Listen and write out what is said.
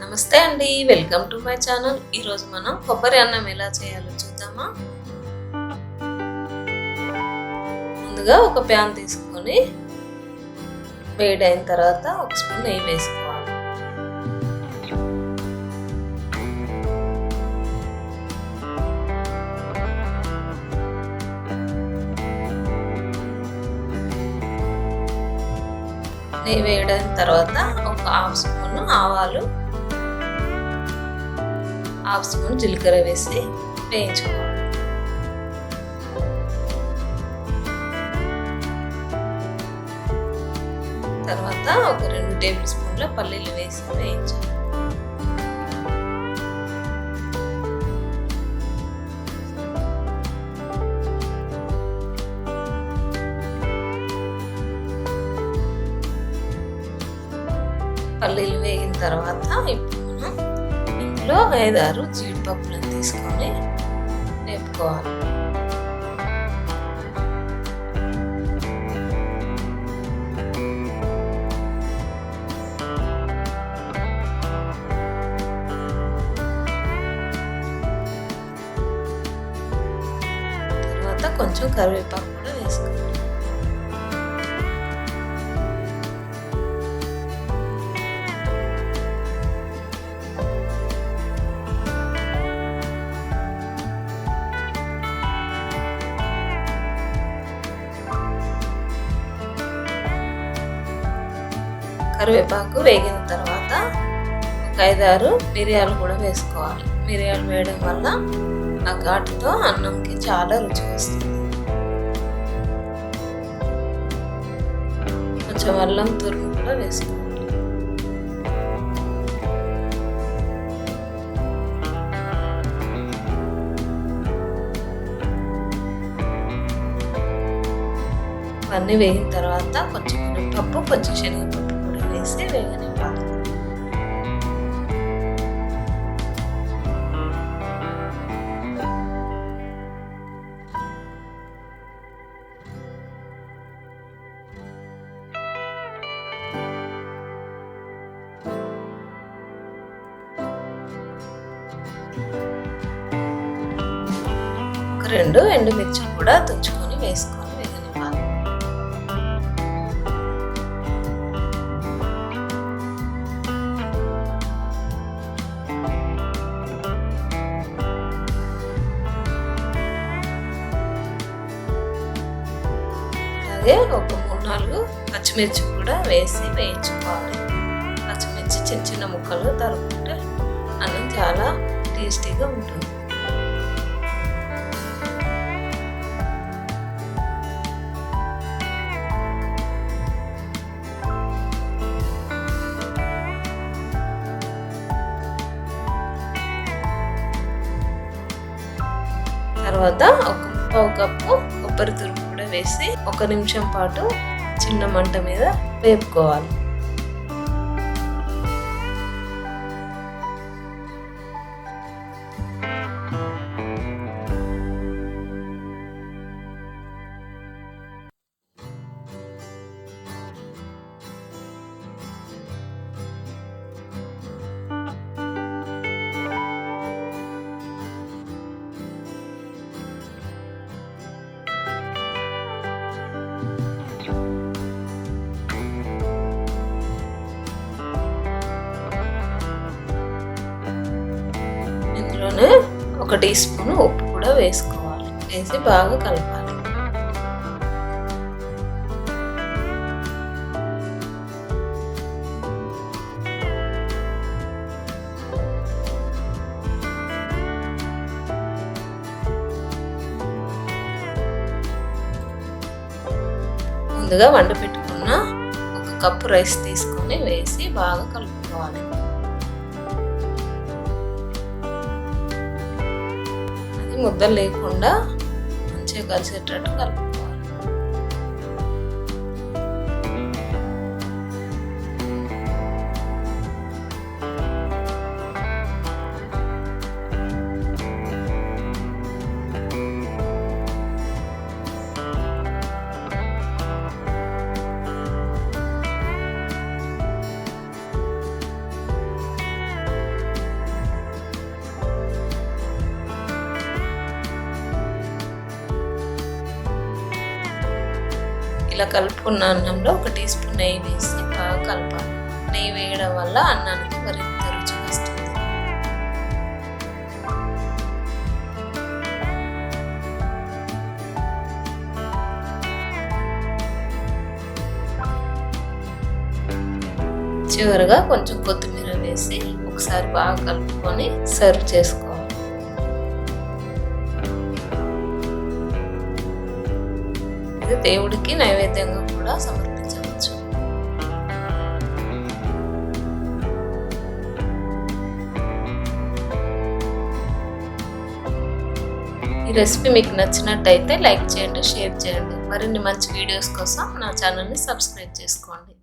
నమస్తే అండి, welcome to my channel. ఈరోజు మనం కొబ్బరి అన్నం ఎలా చేయాలో చూద్దామా. ముందుగా ఒక ప్యాన్ తీసుకొని వేడైన తర్వాత ఒక స్పూన్ నెయ్యి వేసుకోవాలి. నెయ్యి వేయడం తర్వాత ఒక హాఫ్ స్పూన్ ఆవాలు, హాఫ్ స్పూన్ జీలకర్ర వేసి వేయించుకోవాలి. తర్వాత ఒక 2 టేబుల్ స్పూన్ల పల్లీలు వేసి వేయించాలి. పల్లీలు వేగిన తర్వాత ఇప్పుడు మనం ఇందులో 5-6 జీడిపప్పులను తీసుకొని వేపుకోవాలి. తర్వాత కొంచెం కరివేపాకు కూడా వేసుకోవాలి. కరివేపాకు వేగిన తర్వాత ఒక 5-6 మిరియాలు కూడా వేసుకోవాలి. మిరియాలు వేయడం వల్ల ఆ ఘాటుతో అన్నంకి చాలా రుచి వస్తుంది. కొంచెం అల్లం తురుము కూడా వేసుకోవాలి. అన్నీ వేగిన తర్వాత కొంచెం మినపప్పు, కొంచెం శనగపప్పు కూడా వేసి వేగనివ్వాలి. ఒక 2 ఎండుమిర్చి కూడా తుంచుకొని వేసుకోవాలి. అలాగే ఒక 3-4 పచ్చిమిర్చి కూడా వేసి వేయించుకోవాలి. పచ్చిమిర్చి చిన్న చిన్న ముక్కలు తరుక్కుంటే అన్నం చాలా టేస్టీగా ఉంటుంది. తర్వాత ఒక 1/2 కప్పు కొబ్బరి తురుము కూడా వేసి 1 నిమిషం పాటు చిన్న మంట మీద వేపుకోవాలి. ఇందులోనే 1 టీ స్పూన్ ఉప్పు కూడా వేసుకోవాలి. వేసి బాగా కలపాలి. ముందుగా వండి పెట్టుకున్న 1 కప్పు రైస్ తీసుకొని వేసి బాగా కలుపుకోవాలి. అది ముద్దలు లేకుండా మంచిగా కలిసేటట్టు కలుపుకోవాలి. ఇలా కలుపుకున్న అన్నంలో 1 టీ స్పూన్ నెయ్యి వేసి బాగా కలపాలి. నెయ్యి వేయడం వల్ల అన్నానికి మరింత రుచి వస్తుంది. చివరగా కొంచెం కొత్తిమీర వేసి ఒకసారి బాగా కలుపుకొని సర్వ్ చేసుకోవాలి. ఇది దేవుడికి నైవేద్యంగా కూడా సమర్పించవచ్చు. ఈ రెసిపీ మీకు నచ్చినట్టయితే లైక్ చేయండి, షేర్ చేయండి. మరిన్ని మంచి వీడియోస్ కోసం నా ఛానల్ని సబ్స్క్రైబ్ చేసుకోండి.